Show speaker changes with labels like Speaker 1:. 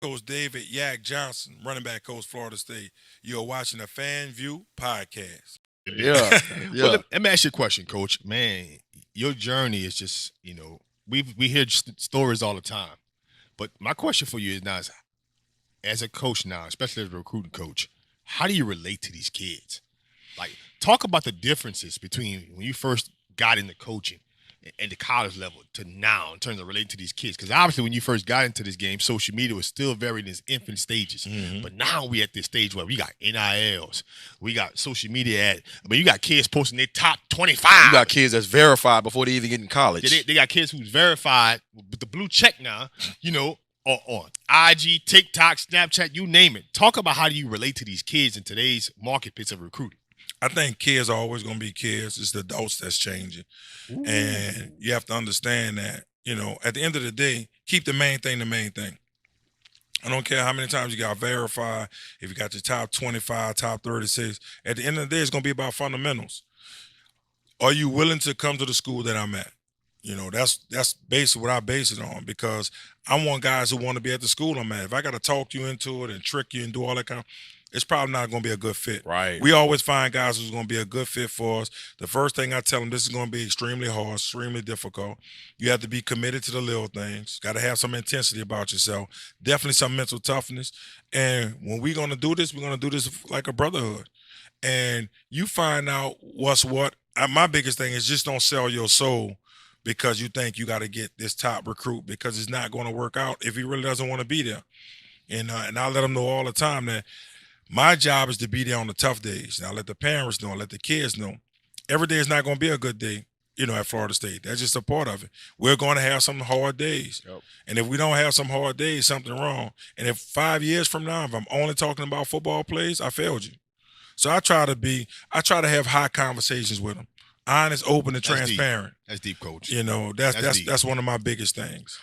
Speaker 1: Coach David Yak Johnson, running back coach, Florida State. You're watching the FanView Podcast.
Speaker 2: Yeah,
Speaker 3: Well,
Speaker 2: yeah.
Speaker 3: let me ask you a question, Coach. Man, your journey is just we hear stories all the time, but my question for you is now, as a coach now, especially as a recruiting coach, how do you relate to these kids? Like, talk about the differences between when you first got into coaching and the college level to now in terms of relating to these kids. Because obviously, when you first got into this game, social media was still very in its infant stages.
Speaker 1: Mm-hmm.
Speaker 3: But now we at this stage where we got NILs, we got social media you got kids posting their top 25.
Speaker 2: You got kids that's verified before they even get in college.
Speaker 3: Yeah, they got kids who's verified with the blue check now, on IG, TikTok, Snapchat, you name it. Talk about how do you relate to these kids in today's marketplace of recruiting.
Speaker 1: I think kids are always going to be kids. It's the adults that's changing. And you have to understand that, at the end of the day, keep the main thing the main thing. I don't care how many times you got verified, if you got your top 25, top 36. At the end of the day, it's going to be about fundamentals. Are you willing to come to the school that I'm at? That's basically what I base it on, because I want guys who want to be at the school I'm at. If I got to talk you into it and trick you and do all that it's probably not going to be a good fit.
Speaker 2: Right.
Speaker 1: We always find guys who's going to be a good fit for us. The first thing I tell them, this is going to be extremely hard, extremely difficult. You have to be committed to the little things. Got to have some intensity about yourself. Definitely some mental toughness. And when we're going to do this, we're going to do this like a brotherhood. And you find out what's what. My biggest thing is just don't sell your soul because you think you got to get this top recruit, because it's not going to work out if he really doesn't want to be there. And I let them know all the time that my job is to be there on the tough days. Now, let the parents know, let the kids know. Every day is not going to be a good day, at Florida State. That's just a part of it. We're going to have some hard days.
Speaker 2: Yep.
Speaker 1: And if we don't have some hard days, something wrong. And if 5 years from now, if I'm only talking about football plays, I failed you. So I try to have high conversations with them. Honest, open, and
Speaker 3: That's
Speaker 1: transparent.
Speaker 3: That's deep, Coach.
Speaker 1: That's
Speaker 3: deep.
Speaker 1: that's one of my biggest things.